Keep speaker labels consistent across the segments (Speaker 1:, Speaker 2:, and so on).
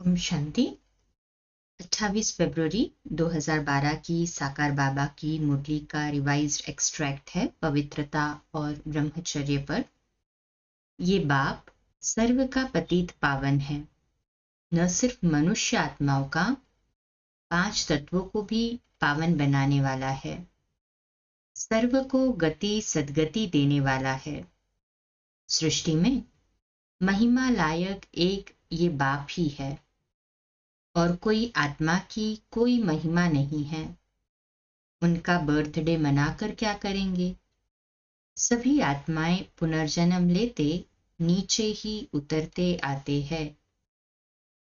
Speaker 1: ओम शांति। 28 फरवरी 2012 की साकार बाबा की मुरली का रिवाइज्ड एक्सट्रैक्ट है पवित्रता और ब्रह्मचर्य पर। ये बाप सर्व का पतित पावन है, न सिर्फ मनुष्य आत्माओं का, 5 तत्वों को भी पावन बनाने वाला है। सर्व को गति सद्गति देने वाला है। सृष्टि में महिमा लायक एक ये बाप ही है और कोई आत्मा की कोई महिमा नहीं है। उनका बर्थडे मनाकर क्या करेंगे? सभी आत्माएं पुनर्जन्म लेते नीचे ही उतरते आते हैं,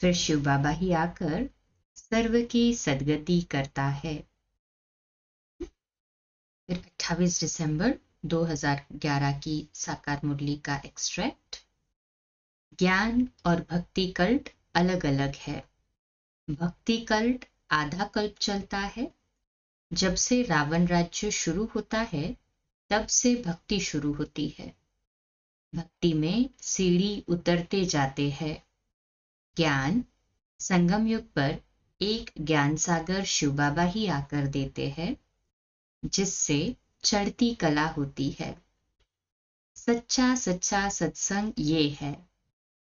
Speaker 1: फिर शिव बाबा ही आकर सर्व की सद्गति करता है। फिर 28 दिसंबर 2011 की साकार मुरली का एक्सट्रैक्ट। ज्ञान और भक्ति कल्ट अलग अलग है। भक्ति कल्ट आधा कल्प चलता है। जब से रावण राज्य शुरू होता है तब से भक्ति शुरू होती है। भक्ति में सीढ़ी उतरते जाते हैं। ज्ञान संगम युग पर एक ज्ञान सागर शिव बाबा ही आकर देते हैं, जिससे चढ़ती कला होती है। सच्चा सच्चा सत्संग ये है,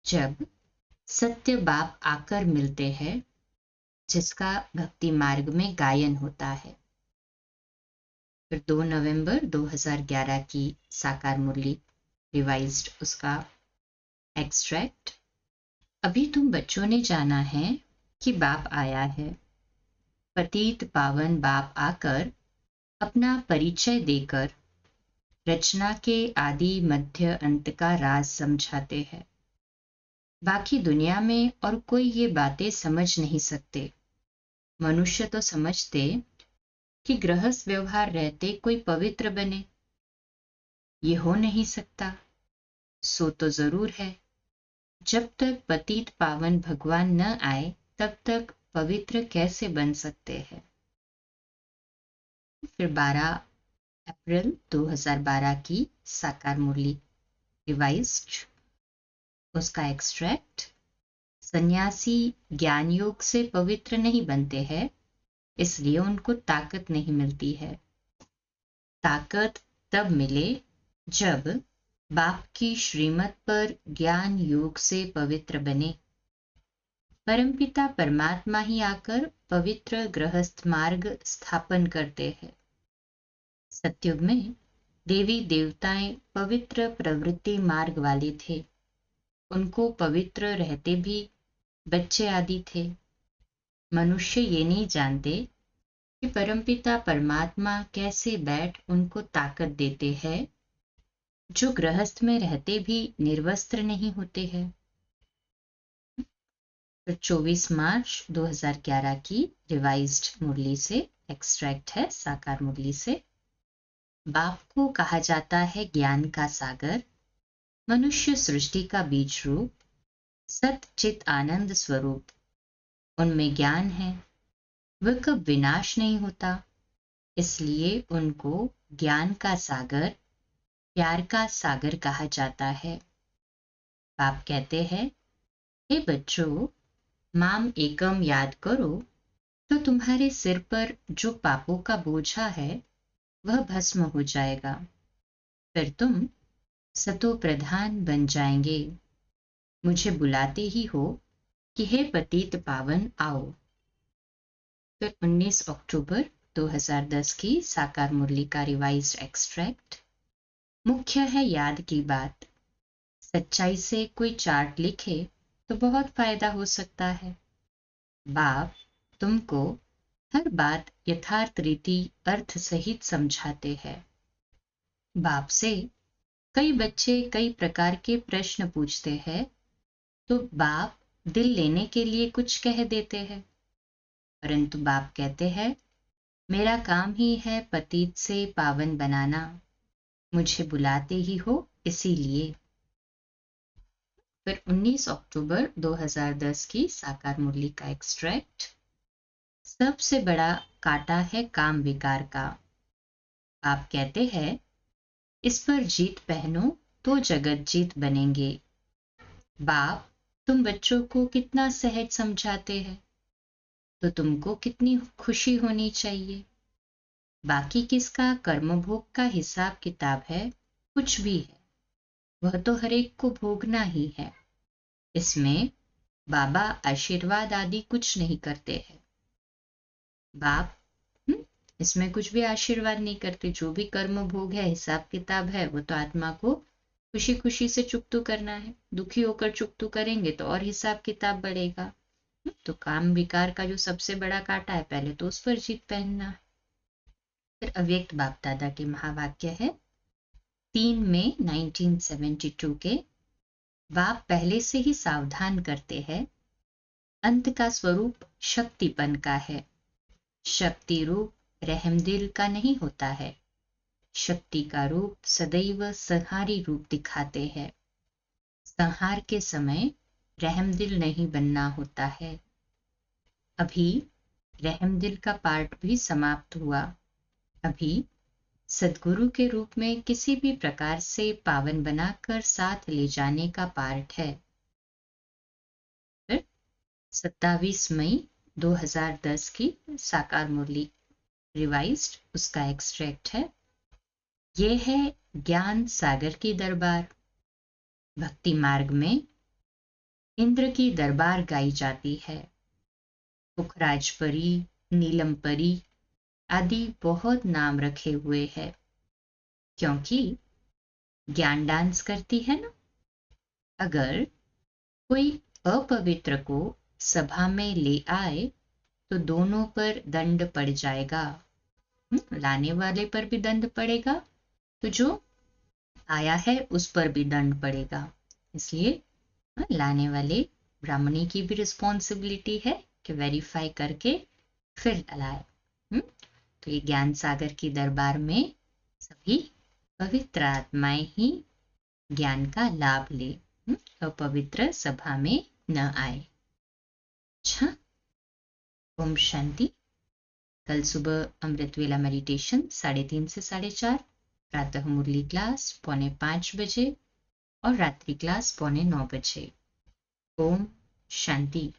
Speaker 1: जब सत्य बाप आकर मिलते हैं, जिसका भक्ति मार्ग में गायन होता है। फिर 2 नवंबर 2011 की साकार मुरली रिवाइज्ड उसका एक्सट्रैक्ट। अभी तुम बच्चों ने जाना है कि बाप आया है। पतित पावन बाप आकर अपना परिचय देकर रचना के आदि मध्य अंत का राज समझाते हैं। बाकी दुनिया में और कोई ये बातें समझ नहीं सकते। मनुष्य तो समझते कि गृहस्थ व्यवहार रहते कोई पवित्र बने। ये हो नहीं सकता। सो तो जरूर है, जब तक पतित पावन भगवान न आए तब तक पवित्र कैसे बन सकते हैं। फिर 12 अप्रैल 2012 की साकार मुरली रिवाइज्ड उसका एक्सट्रैक्ट। सन्यासी ज्ञान योग से पवित्र नहीं बनते हैं, इसलिए उनको ताकत नहीं मिलती है। ताकत तब मिले जब बाप की श्रीमत पर ज्ञान योग से पवित्र बने। परमपिता परमात्मा ही आकर पवित्र गृहस्थ मार्ग स्थापन करते हैं। सतयुग में देवी देवताएं पवित्र प्रवृत्ति मार्ग वाले थे। उनको पवित्र रहते भी बच्चे आदि थे। मनुष्य ये नहीं जानते कि परमपिता परमात्मा कैसे बैठ उनको ताकत देते हैं, जो गृहस्थ में रहते भी निर्वस्त्र नहीं होते हैं। 24 मार्च 2011 की रिवाइज्ड मुरली से एक्सट्रैक्ट है साकार मुरली से। बाप को कहा जाता है ज्ञान का सागर, मनुष्य सृष्टि का बीज रूप, सत चित आनंद स्वरूप। उनमें ज्ञान है, वह कब विनाश नहीं होता, इसलिए उनको ज्ञान का सागर, प्यार का सागर कहा जाता है। बाप कहते हैं, हे बच्चों, माम एकम याद करो तो तुम्हारे सिर पर जो पापों का बोझा है वह भस्म हो जाएगा। फिर तुम सतो प्रधान बन जाएंगे। मुझे बुलाते ही हो कि हे पतित पावन आओ। फिर 19 अक्टूबर 2010 की साकार मुरली का रिवाइज्ड एक्सट्रैक्ट। मुख्य है याद की बात। सच्चाई से कोई चार्ट लिखे तो बहुत फायदा हो सकता है। बाप तुमको हर बात यथार्थ रीति अर्थ सहित समझाते हैं। बाप से कई बच्चे कई प्रकार के प्रश्न पूछते हैं, तो बाप दिल लेने के लिए कुछ कह देते हैं, परंतु बाप कहते हैं, मेरा काम ही है पतित से पावन बनाना, मुझे बुलाते ही हो इसीलिए। फिर 19 अक्टूबर 2010 की साकार मुरली का एक्सट्रैक्ट। सबसे बड़ा कांटा है काम विकार का। आप कहते हैं, इस पर जीत पहनो तो जगत जीत बनेंगे। बाप तुम बच्चों को कितना सहज समझाते हैं, तो तुमको कितनी खुशी होनी चाहिए। बाकी किसका कर्मभोग का हिसाब किताब है, कुछ भी है, वह तो हर एक को भोगना ही है। इसमें बाबा आशीर्वाद आदि कुछ नहीं करते हैं। बाप इसमें कुछ भी आशीर्वाद नहीं करते। जो भी कर्म भोग है, हिसाब किताब है, वो तो आत्मा को खुशी खुशी से चुकतू करना है। दुखी होकर चुकतू करेंगे तो और हिसाब किताब बढ़ेगा। तो काम विकार का जो सबसे बड़ा कांटा है, पहले तो उस पर जीत पहनना है। फिर अव्यक्त बाप दादा के महावाक्य है 3 मई 1972 के। बाप पहले से ही सावधान करते हैं, अंत का स्वरूप शक्तिपन का है। शक्ति रूप रहमदिल का नहीं होता है। शक्ति का रूप सदैव संहारी रूप दिखाते हैं। संहार के समय रहमदिल नहीं बनना होता है। अभी रहमदिल का पार्ट भी समाप्त हुआ। अभी सद्गुरु के रूप में किसी भी प्रकार से पावन बनाकर साथ ले जाने का पार्ट है। फिर 27 मई 2010 की साकार मुरली रिवाइज्ड, उसका एक्सट्रैक्ट है। ये है ज्ञान सागर की दरबार। भक्ति मार्ग में इंद्र की दरबार गाई जाती है। पुखराज परी, नीलम परी आदि बहुत नाम रखे हुए हैं, क्योंकि ज्ञान डांस करती है ना। अगर कोई अपवित्र को सभा में ले आए तो दोनों पर दंड पड़ जाएगा। लाने वाले पर भी दंड पड़ेगा, तो जो आया है उस पर भी दंड पड़ेगा। इसलिए लाने वाले ब्राह्मणी की भी रिस्पॉन्सिबिलिटी है कि वेरीफाई करके फिर लाए। तो ये ज्ञान सागर की दरबार में सभी पवित्र आत्माएं ही ज्ञान का लाभ ले, अपवित्र सभा में न आए। अच्छा, ओम शांति। कल सुबह अमृत वेला मेडिटेशन 3:30 से 4:30, प्रातः मुरली क्लास 4:45 बजे और रात्रि क्लास 8:45 बजे। ओम शांति।